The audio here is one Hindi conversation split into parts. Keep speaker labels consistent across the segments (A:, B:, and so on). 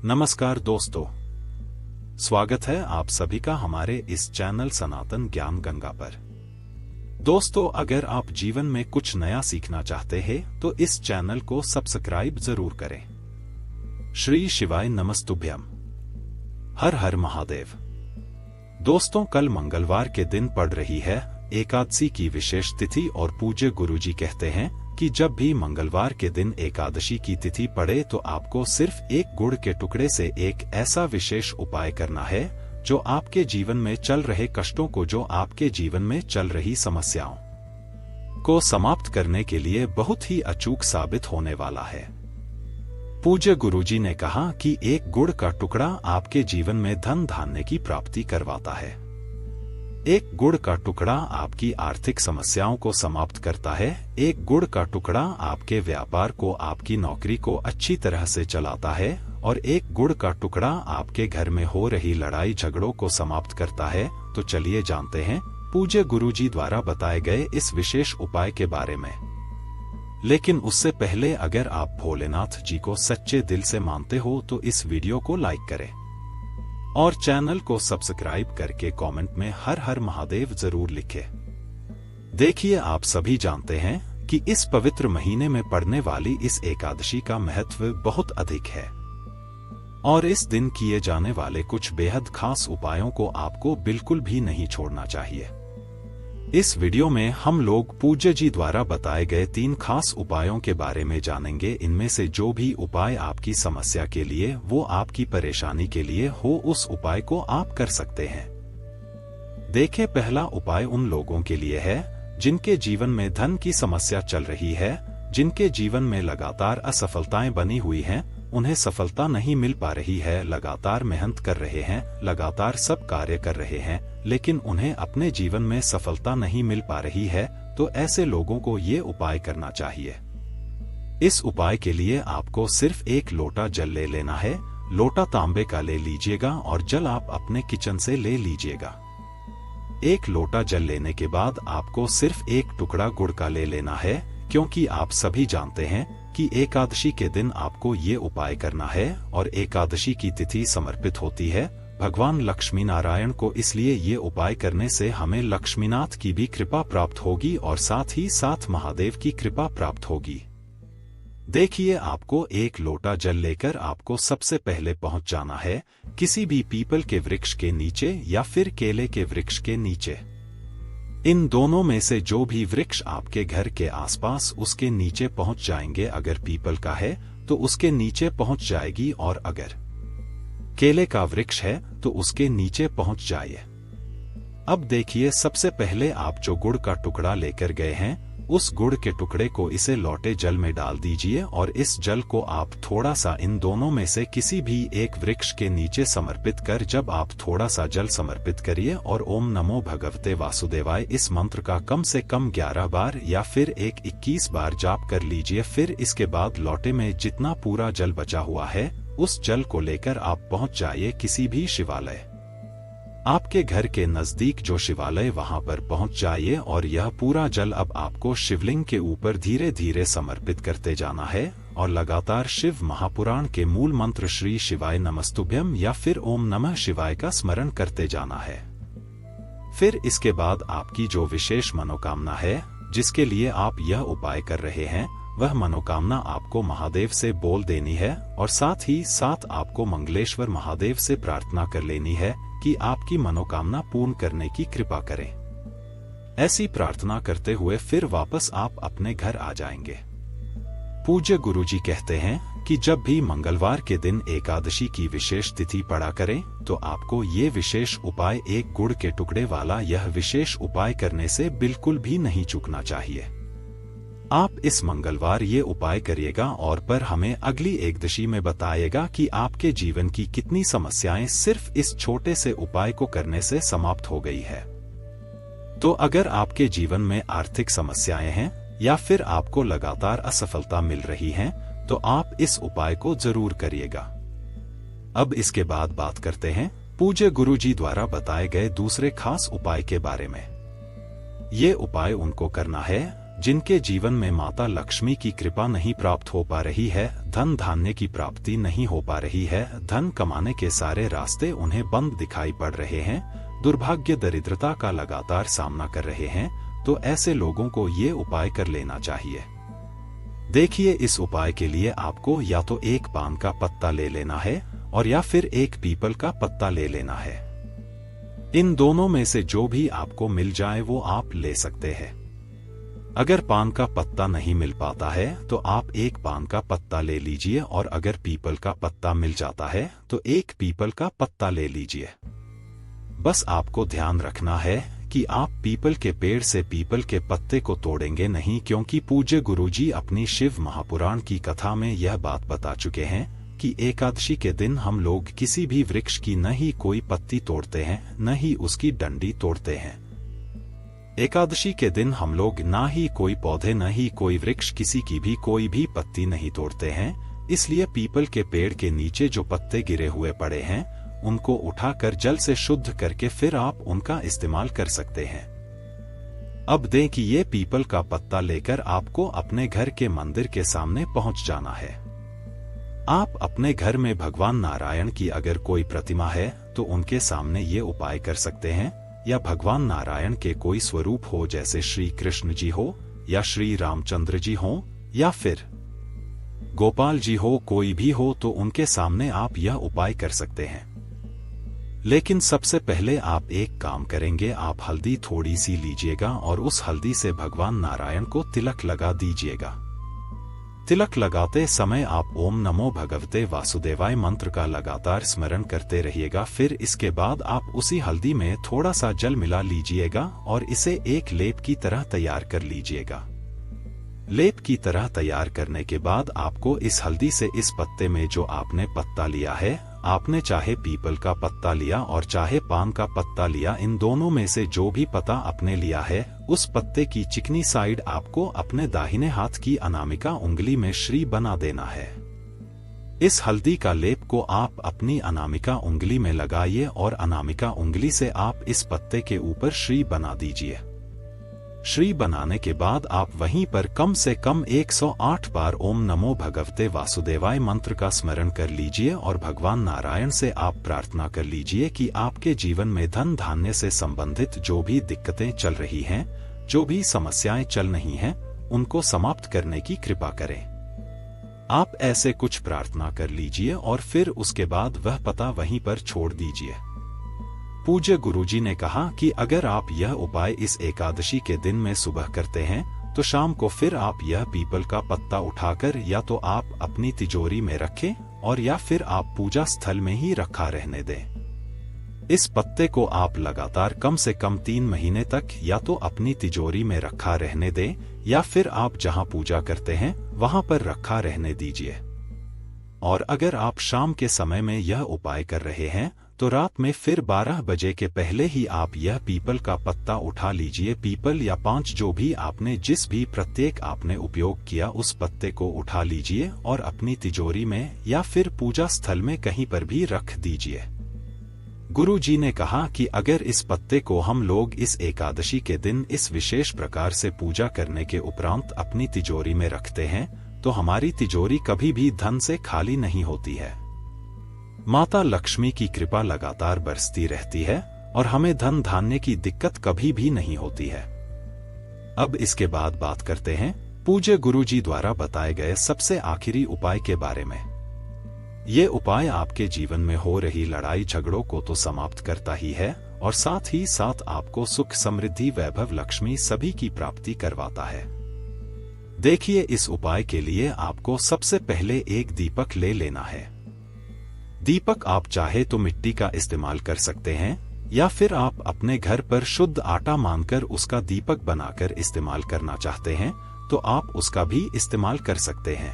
A: नमस्कार दोस्तों, स्वागत है आप सभी का हमारे इस चैनल सनातन ज्ञान गंगा पर। दोस्तों, अगर आप जीवन में कुछ नया सीखना चाहते हैं तो इस चैनल को सब्सक्राइब जरूर करें। श्री शिवाय नमस्तुभ्यम। हर हर महादेव। दोस्तों, कल मंगलवार के दिन पड़ रही है एकादशी की विशेष तिथि और पूज्य गुरुजी कहते हैं कि जब भी मंगलवार के दिन एकादशी की तिथि पड़े तो आपको सिर्फ एक गुड़ के टुकड़े से एक ऐसा विशेष उपाय करना है जो आपके जीवन में चल रहे कष्टों को, जो आपके जीवन में चल रही समस्याओं को समाप्त करने के लिए बहुत ही अचूक साबित होने वाला है। पूज्य गुरुजी ने कहा कि एक गुड़ का टुकड़ा आपके जीवन में धन धान्य की प्राप्ति करवाता है। एक गुड़ का टुकड़ा आपकी आर्थिक समस्याओं को समाप्त करता है। एक गुड़ का टुकड़ा आपके व्यापार को, आपकी नौकरी को अच्छी तरह से चलाता है और एक गुड़ का टुकड़ा आपके घर में हो रही लड़ाई झगड़ों को समाप्त करता है। तो चलिए जानते हैं पूज्य गुरुजी द्वारा बताए गए इस विशेष उपाय के बारे में। लेकिन उससे पहले अगर आप भोलेनाथ जी को सच्चे दिल से मानते हो तो इस वीडियो को लाइक करें और चैनल को सब्सक्राइब करके कमेंट में हर हर महादेव जरूर लिखें। देखिए, आप सभी जानते हैं कि इस पवित्र महीने में पड़ने वाली इस एकादशी का महत्व बहुत अधिक है और इस दिन किए जाने वाले कुछ बेहद खास उपायों को आपको बिल्कुल भी नहीं छोड़ना चाहिए। इस वीडियो में हम लोग पूज्य जी द्वारा बताए गए 3 खास उपायों के बारे में जानेंगे। इनमें से जो भी उपाय आपकी समस्या के लिए, वो आपकी परेशानी के लिए हो, उस उपाय को आप कर सकते हैं। देखें, पहला उपाय उन लोगों के लिए है जिनके जीवन में धन की समस्या चल रही है, जिनके जीवन में लगातार असफलताएं बनी हुई हैं, उन्हें सफलता नहीं मिल पा रही है, लगातार मेहनत कर रहे हैं, लगातार सब कार्य कर रहे हैं, लेकिन उन्हें अपने जीवन में सफलता नहीं मिल पा रही है। तो ऐसे लोगों को ये उपाय करना चाहिए। इस उपाय के लिए आपको सिर्फ एक लोटा जल ले लेना है। लोटा तांबे का ले लीजिएगा और जल आप अपने किचन से ले लीजिएगा। एक लोटा जल लेने के बाद आपको सिर्फ एक टुकड़ा गुड़ का ले लेना है, क्योंकि आप सभी जानते हैं कि एकादशी के दिन आपको ये उपाय करना है और एकादशी की तिथि समर्पित होती है भगवान लक्ष्मी नारायण को। इसलिए ये उपाय करने से हमें लक्ष्मीनाथ की भी कृपा प्राप्त होगी और साथ ही साथ महादेव की कृपा प्राप्त होगी। देखिए, आपको एक लोटा जल लेकर आपको सबसे पहले पहुंच जाना है किसी भी पीपल के वृक्ष के नीचे या फिर केले के वृक्ष के नीचे। इन दोनों में से जो भी वृक्ष आपके घर के आसपास, उसके नीचे पहुंच जाएंगे। अगर पीपल का है तो उसके नीचे पहुंच जाएगी और अगर केले का वृक्ष है तो उसके नीचे पहुंच जाइए। अब देखिए, सबसे पहले आप जो गुड़ का टुकड़ा लेकर गए हैं, उस गुड़ के टुकड़े को इसे लौटे जल में डाल दीजिए और इस जल को आप थोड़ा सा इन दोनों में से किसी भी एक वृक्ष के नीचे समर्पित कर, जब आप थोड़ा सा जल समर्पित करिए और ओम नमो भगवते वासुदेवाय इस मंत्र का कम से कम 11 बार या फिर 21 बार जाप कर लीजिए। फिर इसके बाद लौटे में जितना पूरा जल बचा हुआ है, उस जल को लेकर आप पहुंच जाइए किसी भी शिवालय, आपके घर के नजदीक जो शिवालय, वहां पर पहुंच जाइए और यह पूरा जल अब आपको शिवलिंग के ऊपर धीरे धीरे समर्पित करते जाना है और लगातार शिव महापुराण के मूल मंत्र श्री शिवाय नमस्तुभ्यम या फिर ओम नमः शिवाय का स्मरण करते जाना है। फिर इसके बाद आपकी जो विशेष मनोकामना है, जिसके लिए आप यह उपाय कर रहे हैं, वह मनोकामना आपको महादेव से बोल देनी है और साथ ही साथ आपको मंगलेश्वर महादेव से प्रार्थना कर लेनी है कि आपकी मनोकामना पूर्ण करने की कृपा करें। ऐसी प्रार्थना करते हुए फिर वापस आप अपने घर आ जाएंगे। पूज्य गुरुजी कहते हैं कि जब भी मंगलवार के दिन एकादशी की विशेष तिथि पड़ा करें तो आपको ये विशेष उपाय, एक गुड़ के टुकड़े वाला यह विशेष उपाय करने से बिल्कुल भी नहीं चूकना चाहिए। आप इस मंगलवार ये उपाय करिएगा और पर हमें अगली एकदशी में बताइएगा कि आपके जीवन की कितनी समस्याएं सिर्फ इस छोटे से उपाय को करने से समाप्त हो गई है। तो अगर आपके जीवन में आर्थिक समस्याएं हैं या फिर आपको लगातार असफलता मिल रही है, तो आप इस उपाय को जरूर करिएगा। अब इसके बाद बात करते हैं पूज्य गुरुजी द्वारा बताए गए दूसरे खास उपाय के बारे में। ये उपाय उनको करना है जिनके जीवन में माता लक्ष्मी की कृपा नहीं प्राप्त हो पा रही है, धन धान्य की प्राप्ति नहीं हो पा रही है, धन कमाने के सारे रास्ते उन्हें बंद दिखाई पड़ रहे हैं, दुर्भाग्य दरिद्रता का लगातार सामना कर रहे हैं, तो ऐसे लोगों को ये उपाय कर लेना चाहिए। देखिए, इस उपाय के लिए आपको या तो एक पान का पत्ता ले लेना है और या फिर एक पीपल का पत्ता ले लेना है। इन दोनों में से जो भी आपको मिल जाए वो आप ले सकते हैं। अगर पान का पत्ता नहीं मिल पाता है तो आप एक पान का पत्ता ले लीजिए, और अगर पीपल का पत्ता मिल जाता है तो एक पीपल का पत्ता ले लीजिए। बस आपको ध्यान रखना है कि आप पीपल के पेड़ से पीपल के पत्ते को तोड़ेंगे नहीं, क्योंकि पूज्य गुरुजी अपनी शिव महापुराण की कथा में यह बात बता चुके हैं कि एकादशी के दिन हम लोग किसी भी वृक्ष की न ही कोई पत्ती तोड़ते हैं, न ही उसकी डंडी तोड़ते हैं। एकादशी के दिन हम लोग ना ही कोई पौधे, न ही कोई वृक्ष, किसी की भी कोई भी पत्ती नहीं तोड़ते हैं। इसलिए पीपल के पेड़ के नीचे जो पत्ते गिरे हुए पड़े हैं उनको उठाकर जल से शुद्ध करके फिर आप उनका इस्तेमाल कर सकते हैं। अब दें कि ये पीपल का पत्ता लेकर आपको अपने घर के मंदिर के सामने पहुंच जाना है। आप अपने घर में भगवान नारायण की अगर कोई प्रतिमा है तो उनके सामने ये उपाय कर सकते हैं, या भगवान नारायण के कोई स्वरूप हो, जैसे श्री कृष्ण जी हो या श्री रामचंद्र जी हो या फिर गोपाल जी हो, कोई भी हो, तो उनके सामने आप यह उपाय कर सकते हैं। लेकिन सबसे पहले आप एक काम करेंगे, आप हल्दी थोड़ी सी लीजिएगा और उस हल्दी से भगवान नारायण को तिलक लगा दीजिएगा। तिलक लगाते समय आप ओम नमो भगवते वासुदेवाय मंत्र का लगातार स्मरण करते रहिएगा। फिर इसके बाद आप उसी हल्दी में थोड़ा सा जल मिला लीजिएगा और इसे एक लेप की तरह तैयार कर लीजिएगा। लेप की तरह तैयार करने के बाद आपको इस हल्दी से इस पत्ते में जो आपने पत्ता लिया है, आपने चाहे पीपल का पत्ता लिया और चाहे पान का पत्ता लिया, इन दोनों में से जो भी पत्ता आपने लिया है, उस पत्ते की चिकनी साइड आपको अपने दाहिने हाथ की अनामिका उंगली में श्री बना देना है। इस हल्दी का लेप को आप अपनी अनामिका उंगली में लगाइए और अनामिका उंगली से आप इस पत्ते के ऊपर श्री बना दीजिए। श्री बनाने के बाद आप वहीं पर कम से कम 108 बार ओम नमो भगवते वासुदेवाय मंत्र का स्मरण कर लीजिए और भगवान नारायण से आप प्रार्थना कर लीजिए कि आपके जीवन में धन धान्य से संबंधित जो भी दिक्कतें चल रही हैं, जो भी समस्याएं चल रही हैं, उनको समाप्त करने की कृपा करें। आप ऐसे कुछ प्रार्थना कर लीजिए और फिर उसके बाद वह पता वहीं पर छोड़ दीजिए। पूज्य गुरुजी ने कहा कि अगर आप यह उपाय इस एकादशी के दिन में सुबह करते हैं तो शाम को फिर आप यह पीपल का पत्ता उठाकर या तो आप अपनी तिजोरी में रखें और या फिर आप पूजा स्थल में ही रखा रहने दें। इस पत्ते को आप लगातार कम से कम 3 महीने तक या तो अपनी तिजोरी में रखा रहने दें या फिर आप जहां पूजा करते हैं वहां पर रखा रहने दीजिए। और अगर आप शाम के समय में यह उपाय कर रहे हैं तो रात में फिर 12 बजे के पहले ही आप यह पीपल का पत्ता उठा लीजिए। पीपल या 5 जो भी आपने जिस भी प्रत्येक आपने उपयोग किया उस पत्ते को उठा लीजिए और अपनी तिजोरी में या फिर पूजा स्थल में कहीं पर भी रख दीजिए। गुरु जी ने कहा कि अगर इस पत्ते को हम लोग इस एकादशी के दिन इस विशेष प्रकार से पूजा करने के उपरांत अपनी तिजोरी में रखते हैं तो हमारी तिजोरी कभी भी धन से खाली नहीं होती है। माता लक्ष्मी की कृपा लगातार बरसती रहती है और हमें धन धान्य की दिक्कत कभी भी नहीं होती है। अब इसके बाद बात करते हैं पूज्य गुरुजी द्वारा बताए गए सबसे आखिरी उपाय के बारे में। ये उपाय आपके जीवन में हो रही लड़ाई झगड़ों को तो समाप्त करता ही है और साथ ही साथ आपको सुख समृद्धि वैभव लक्ष्मी सभी की प्राप्ति करवाता है। देखिए, इस उपाय के लिए आपको सबसे पहले एक दीपक ले लेना है। दीपक आप चाहे तो मिट्टी का इस्तेमाल कर सकते हैं या फिर आप अपने घर पर शुद्ध आटा मानकर उसका दीपक बनाकर इस्तेमाल करना चाहते हैं तो आप उसका भी इस्तेमाल कर सकते हैं।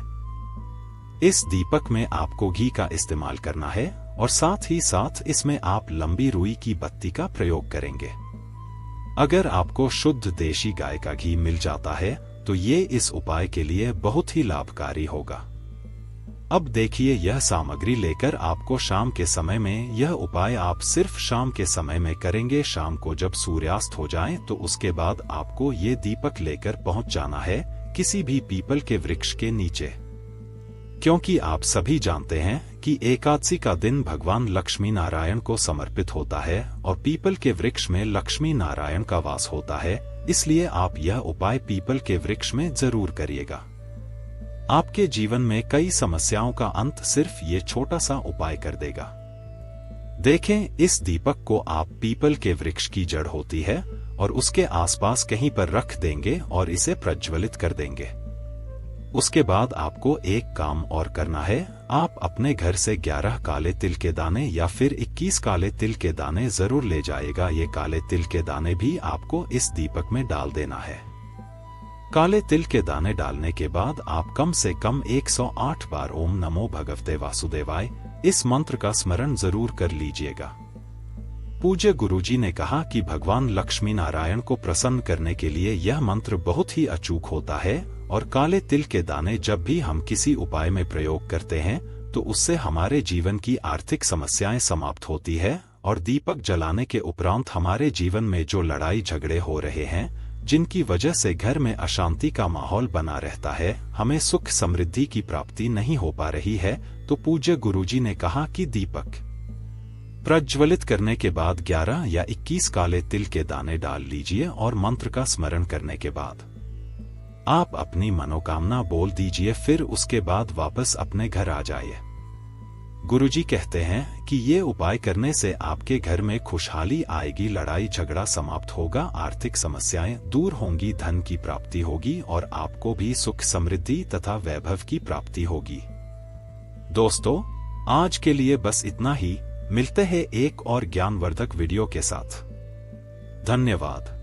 A: इस दीपक में आपको घी का इस्तेमाल करना है और साथ ही साथ इसमें आप लंबी रुई की बत्ती का प्रयोग करेंगे। अगर आपको शुद्ध देशी गाय का घी मिल जाता है तो ये इस उपाय के लिए बहुत ही लाभकारी होगा। अब देखिए, यह सामग्री लेकर आपको शाम के समय में, यह उपाय आप सिर्फ शाम के समय में करेंगे। शाम को जब सूर्यास्त हो जाए तो उसके बाद आपको ये दीपक लेकर पहुंच जाना है किसी भी पीपल के वृक्ष के नीचे, क्योंकि आप सभी जानते हैं कि एकादशी का दिन भगवान लक्ष्मी नारायण को समर्पित होता है और पीपल के वृक्ष में लक्ष्मी नारायण का वास होता है। इसलिए आप यह उपाय पीपल के वृक्ष में जरूर करिएगा। आपके जीवन में कई समस्याओं का अंत सिर्फ ये छोटा सा उपाय कर देगा। देखें, इस दीपक को आप पीपल के वृक्ष की जड़ होती है और उसके आसपास कहीं पर रख देंगे और इसे प्रज्वलित कर देंगे। उसके बाद आपको एक काम और करना है। आप अपने घर से 11 काले तिल के दाने या फिर 21 काले तिल के दाने जरूर ले जाएगा। ये काले तिल के दाने भी आपको इस दीपक में डाल देना है। काले तिल के दाने डालने के बाद आप कम से कम 108 बार ओम नमो भगवते वासुदेवाय इस मंत्र का स्मरण जरूर कर लीजिएगा। पूज्य गुरुजी ने कहा कि भगवान लक्ष्मी नारायण को प्रसन्न करने के लिए यह मंत्र बहुत ही अचूक होता है और काले तिल के दाने जब भी हम किसी उपाय में प्रयोग करते हैं तो उससे हमारे जीवन की आर्थिक समस्याएं समाप्त होती है और दीपक जलाने के उपरांत हमारे जीवन में जो लड़ाई झगड़े हो रहे हैं, जिनकी वजह से घर में अशांति का माहौल बना रहता है, हमें सुख समृद्धि की प्राप्ति नहीं हो पा रही है, तो पूज्य गुरुजी ने कहा कि दीपक प्रज्वलित करने के बाद 11 या 21 काले तिल के दाने डाल लीजिए और मंत्र का स्मरण करने के बाद आप अपनी मनोकामना बोल दीजिए। फिर उसके बाद वापस अपने घर आ जाइए। गुरुजी कहते हैं कि ये उपाय करने से आपके घर में खुशहाली आएगी, लड़ाई झगड़ा समाप्त होगा, आर्थिक समस्याएं दूर होंगी, धन की प्राप्ति होगी और आपको भी सुख समृद्धि तथा वैभव की प्राप्ति होगी। दोस्तों, आज के लिए बस इतना ही। मिलते हैं एक और ज्ञानवर्धक वीडियो के साथ। धन्यवाद।